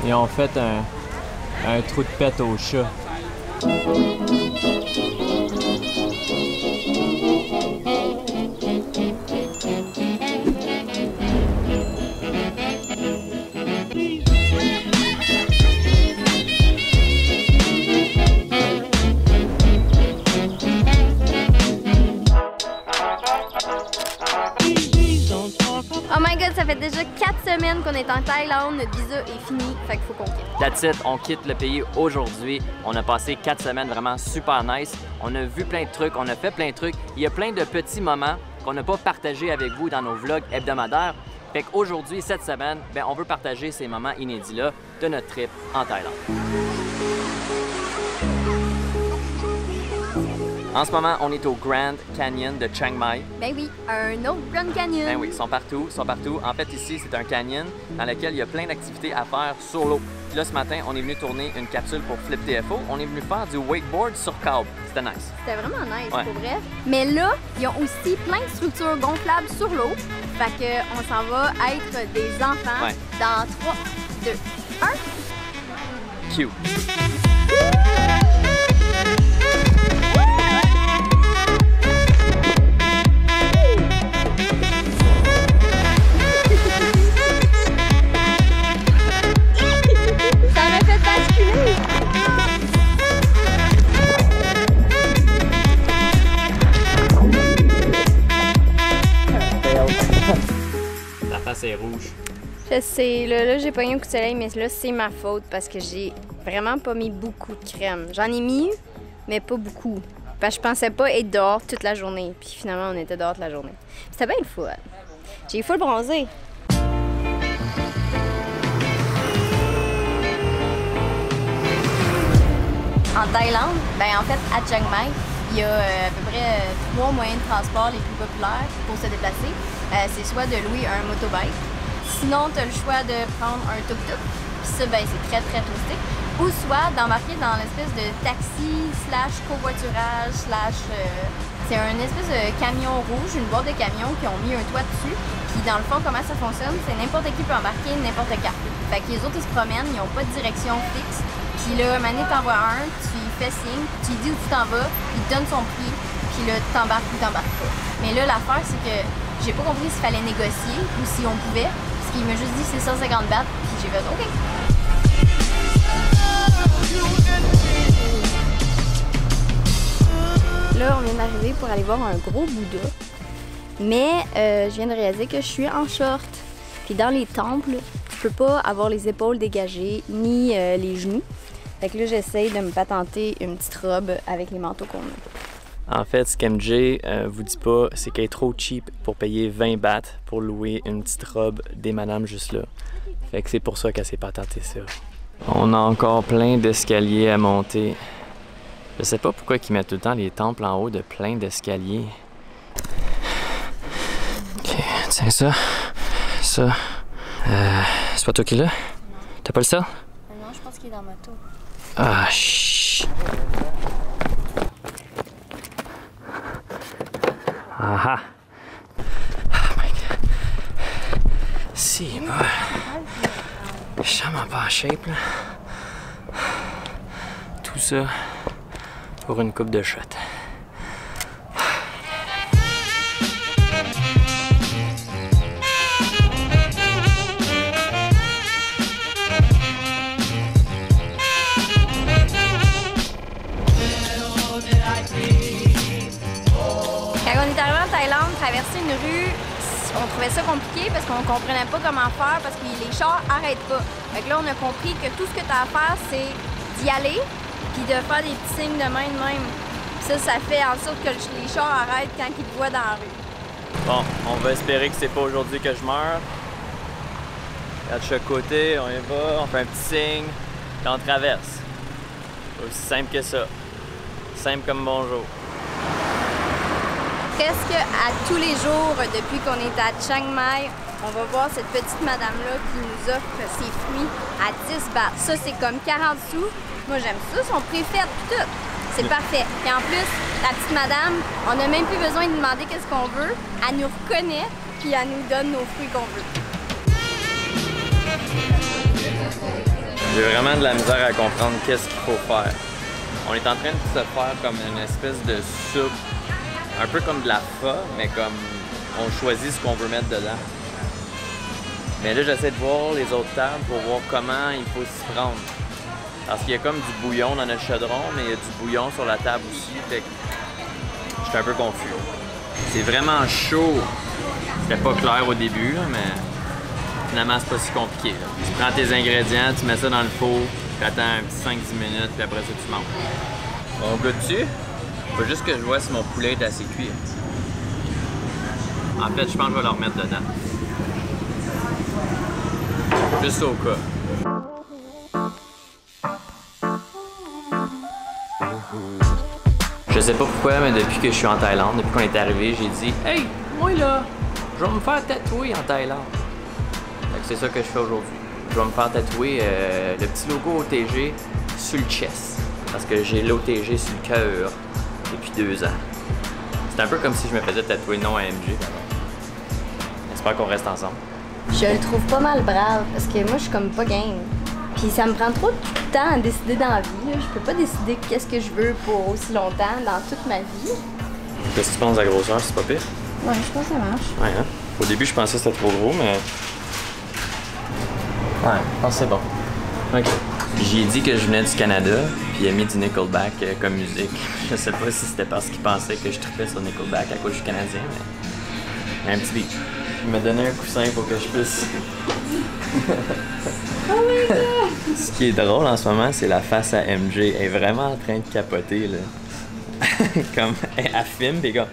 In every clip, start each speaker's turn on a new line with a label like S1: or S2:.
S1: Ils ont fait un trou de pète au chat.
S2: Oh my god, ça fait déjà 4 semaines qu'on est en Thaïlande, notre visa est fini, fait qu'il faut qu'on quitte.
S3: That's it, on quitte le pays aujourd'hui. On a passé 4 semaines vraiment super nice. On a vu plein de trucs, on a fait plein de trucs. Il y a plein de petits moments qu'on n'a pas partagés avec vous dans nos vlogs hebdomadaires. Fait qu'aujourd'hui, cette semaine, ben, on veut partager ces moments inédits-là de notre trip en Thaïlande. En ce moment, on est au Grand Canyon de Chiang Mai.
S2: Ben oui, un autre Grand Canyon.
S3: Ben oui, ils sont partout, En fait, ici, c'est un canyon dans lequel il y a plein d'activités à faire sur l'eau. Là, ce matin, on est venu tourner une capsule pour Flip TFO. On est venu faire du wakeboard sur câble. C'était nice.
S2: C'était vraiment nice,
S3: ouais.
S2: Pour vrai. Mais là, ils ont aussi plein de structures gonflables sur l'eau. Fait qu'on s'en va être des enfants dans 3, 2, 1.
S3: Cute.
S1: La face est rouge.
S2: Je sais, là j'ai pogné un coup de soleil, mais là c'est ma faute parce que j'ai vraiment pas mis beaucoup de crème. J'en ai mis, mais pas beaucoup. Parce que je pensais pas être dehors toute la journée. Puis finalement, on était dehors toute la journée. C'était bien le fun. J'ai full bronzé. En Thaïlande, ben en fait, à Chiang Mai, il y a à peu près 3 moyens de transport les plus populaires pour se déplacer. C'est soit de louer un motobike, sinon tu as le choix de prendre un tuk-tuk, puis ça, ben, c'est très très touristique, ou soit d'embarquer dans l'espèce de taxi / covoiturage / c'est un espèce de camion rouge, une boîte de camion qui ont mis un toit dessus, puis dans le fond, comment ça fonctionne, c'est n'importe qui peut embarquer n'importe quand. Fait que les autres, ils se promènent, ils n'ont pas de direction fixe. Puis là, Mané t'envoie un, tu lui fais signe, tu lui dis où tu t'en vas, il te donne son prix, puis là, t'embarques ou t'embarques pas. Mais là, l'affaire, c'est que j'ai pas compris s'il fallait négocier ou si on pouvait, parce qu'il m'a juste dit c'est 150 bahts, puis j'ai fait OK. Là, on vient d'arriver pour aller voir un gros Bouddha, mais je viens de réaliser que je suis en short. Puis dans les temples, tu peux pas avoir les épaules dégagées, ni les genoux. Fait que là, j'essaye de me patenter une petite robe avec les manteaux qu'on a.
S1: En fait, ce qu'MJ vous dit pas, c'est qu'elle est trop cheap pour payer 20 bahts pour louer une petite robe des madames juste là. Fait que c'est pour ça qu'elle s'est patentée ça. On a encore plein d'escaliers à monter. Je sais pas pourquoi ils mettent tout le temps les temples en haut de plein d'escaliers. Ok, tiens ça. Ça. C'est pas toi qui l'as? T'as pas le sel?
S2: Non, je pense qu'il est dans ma tour.
S1: Ah, chut. Ah. Oh my god. Si, bah. Je suis vraiment pas en shape, là. Tout ça pour une coupe de shot.
S2: Traverser une rue, on trouvait ça compliqué parce qu'on comprenait pas comment faire parce que les chars arrêtent pas. Fait que là, on a compris que tout ce que tu as à faire, c'est d'y aller puis de faire des petits signes de main de même. Ça fait en sorte que les chars arrêtent quand ils te voient dans la rue.
S1: Bon, on va espérer que c'est pas aujourd'hui que je meurs. De chaque côté, on y va, on fait un petit signe, puis on traverse. Aussi simple que ça. Simple comme bonjour.
S2: Presque à tous les jours, depuis qu'on est à Chiang Mai, on va voir cette petite madame-là qui nous offre ses fruits à 10 bahts. Ça, c'est comme 40 sous. Moi, j'aime ça, son prix fait tout. C'est parfait. Et en plus, la petite madame, on n'a même plus besoin de demander qu'est-ce qu'on veut. Elle nous reconnaît, puis elle nous donne nos fruits qu'on veut.
S1: J'ai vraiment de la misère à comprendre qu'est-ce qu'il faut faire. On est en train de se faire comme une espèce de soupe, un peu comme de la pho, mais comme on choisit ce qu'on veut mettre dedans. Mais là, j'essaie de voir les autres tables pour voir comment il faut s'y prendre. Parce qu'il y a comme du bouillon dans notre chaudron, mais il y a du bouillon sur la table aussi, fait que je suis un peu confus. C'est vraiment chaud. C'était pas clair au début, là, mais finalement, c'est pas si compliqué. Là. Tu prends tes ingrédients, tu mets ça dans le four, tu attends un petit 5-10 minutes, puis après ça, tu manges. On goûte dessus? Faut juste que je vois si mon poulet est assez cuit. En fait, je pense que je vais le remettre dedans. Juste au cas. Je sais pas pourquoi, mais depuis que je suis en Thaïlande, depuis qu'on est arrivé, j'ai dit « Hey, moi là, je vais me faire tatouer en Thaïlande. » Fait que c'est ça que je fais aujourd'hui. Je vais me faire tatouer le petit logo OTG sur le chest. Parce que j'ai l'OTG sur le cœur depuis 2 ans. C'est un peu comme si je me faisais tatouer le nom à MJ. J'espère qu'on reste ensemble.
S2: Je le trouve pas mal brave parce que moi, je suis comme pas game. Puis ça me prend trop de temps à décider dans la vie. Là. Je peux pas décider qu'est-ce que je veux pour aussi longtemps dans toute ma vie.
S1: Qu'est-ce que tu penses de la grosseur? C'est pas pire?
S2: Ouais, je pense que ça marche.
S1: Ouais, hein? Au début, je pensais que c'était trop gros, mais... Ouais, je pense que c'est bon. OK. J'ai dit que je venais du Canada, puis il a mis du Nickelback comme musique. Je sais pas si c'était parce qu'il pensait que je trippais sur Nickelback à cause je suis Canadien, mais... Un petit beat. Il m'a donné un coussin pour que je puisse...
S2: Oh my God!
S1: Ce qui est drôle en ce moment, c'est la face à MJ. Elle est vraiment en train de capoter, là. Comme, elle filme, pis comme...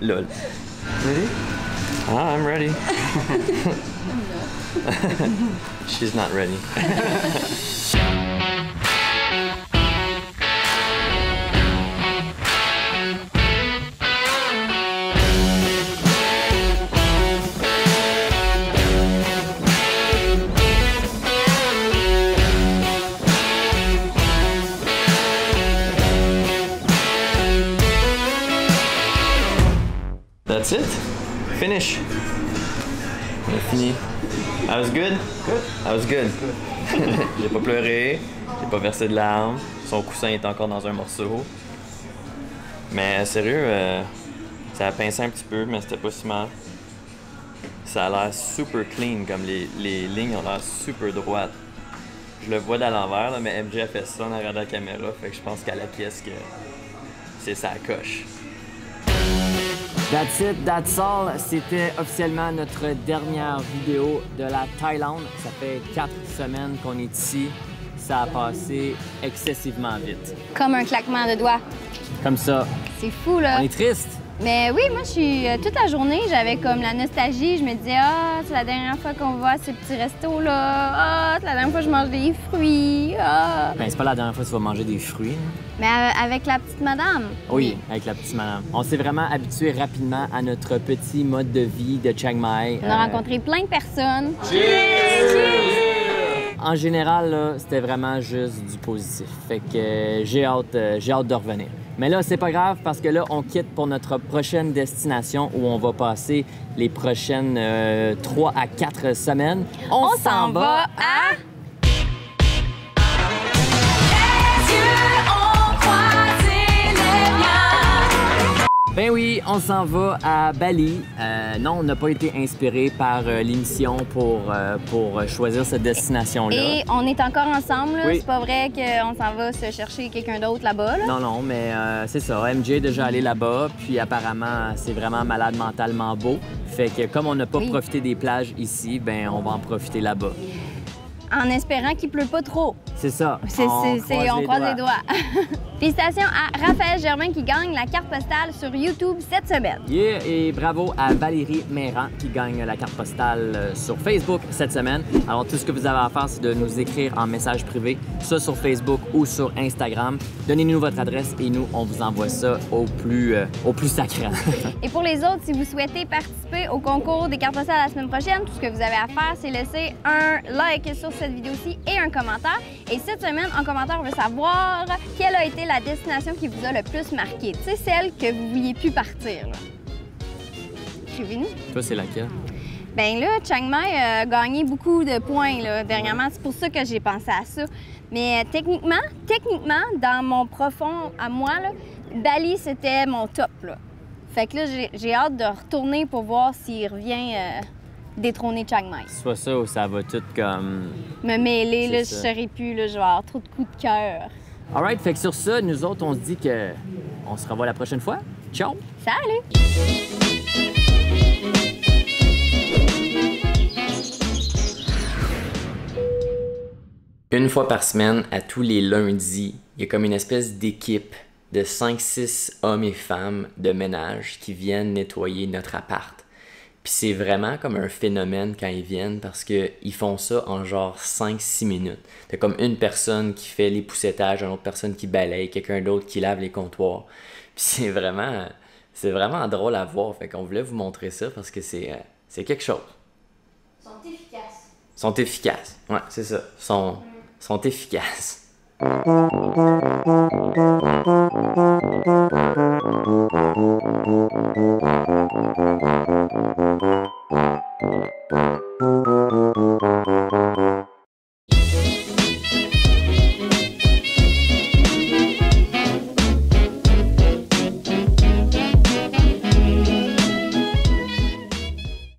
S1: Lol. Ready? Ah, I'm ready. She's not ready. That's it. Finish. On a fini. I was good? Good. I was good. J'ai pas pleuré, j'ai pas versé de larmes. Son coussin est encore dans un morceau. Mais sérieux, ça a pincé un petit peu, mais c'était pas si mal. Ça a l'air super clean, comme les lignes ont l'air super droites. Je le vois d'à l'envers, là, mais MJ a fait ça en arrière de la caméra, fait que je pense qu'à la pièce que c'est sa coche.
S3: That's it, that's all. C'était officiellement notre dernière vidéo de la Thaïlande. Ça fait 4 semaines qu'on est ici. Ça a passé excessivement vite.
S2: Comme un claquement de doigts.
S3: Comme ça.
S2: C'est fou, là.
S3: On est triste.
S2: Mais oui, moi, je suis toute la journée, j'avais comme la nostalgie. Je me disais, ah, c'est la dernière fois qu'on va à ce petit resto-là. Ah, c'est la dernière fois que je mange des fruits. Ah.
S3: Ben, c'est pas la dernière fois que tu vas manger des fruits.
S2: Mais avec la petite madame.
S3: Oui, avec la petite madame. On s'est vraiment habitué rapidement à notre petit mode de vie de Chiang Mai.
S2: On a rencontré plein de personnes.
S3: En général, là, c'était vraiment juste du positif. Fait que j'ai hâte de revenir. Mais là, c'est pas grave parce que là, on quitte pour notre prochaine destination où on va passer les prochaines 3 à 4 semaines.
S2: On s'en va à...
S3: Ben oui, on s'en va à Bali. Non, on n'a pas été inspiré par l'émission pour choisir cette destination-là.
S2: Et on est encore ensemble, là.
S3: Oui.
S2: C'est pas vrai qu'on s'en va se chercher quelqu'un d'autre là-bas, là.
S3: Non, non, mais c'est ça. MJ est déjà allé là-bas, puis apparemment, c'est vraiment malade mentalement beau. Fait que comme on n'a pas profité des plages ici, ben on va en profiter là-bas.
S2: En espérant qu'il pleut pas trop.
S3: C'est ça.
S2: On croise les doigts. Félicitations à Raphaël Germain qui gagne la carte postale sur YouTube cette semaine.
S3: Yeah, et bravo à Valérie Méran qui gagne la carte postale sur Facebook cette semaine. Alors, tout ce que vous avez à faire, c'est de nous écrire en message privé, soit sur Facebook ou sur Instagram. Donnez-nous votre adresse et nous, on vous envoie ça au plus sacrant.
S2: Et pour les autres, si vous souhaitez participer au concours des cartes postales la semaine prochaine, tout ce que vous avez à faire, c'est laisser un like sur cette vidéo-ci et un commentaire. Et cette semaine, en commentaire, on veut savoir quelle a été la destination qui vous a le plus marqué. Tu sais, celle que vous vouliez plus partir, là. Écrivez-nous.
S3: Toi, c'est laquelle?
S2: Ben là, Chiang Mai a gagné beaucoup de points là, dernièrement. C'est pour ça que j'ai pensé à ça. Mais techniquement, dans mon profond à moi, là, Bali, c'était mon top. Là. Fait que là, j'ai hâte de retourner pour voir s'il revient détrôner Chiang Mai.
S3: Soit ça ou ça va tout comme...
S2: Me mêler, là, je
S3: ça.
S2: serais plus, là, je vais avoir trop de coups de cœur.
S3: Alright, fait que sur ça, nous autres, on se dit que on se revoit la prochaine fois. Ciao!
S2: Salut!
S1: Une fois par semaine, à tous les lundis, il y a comme une espèce d'équipe de 5-6 hommes et femmes de ménage qui viennent nettoyer notre appart. Puis c'est vraiment comme un phénomène quand ils viennent parce qu'ils font ça en genre 5-6 minutes. T'as comme une personne qui fait les poussettages, une autre personne qui balaye, quelqu'un d'autre qui lave les comptoirs. Puis c'est vraiment drôle à voir. Fait qu'on voulait vous montrer ça parce que c'est quelque chose. Sont efficaces. Ouais, c'est ça. Sont efficaces.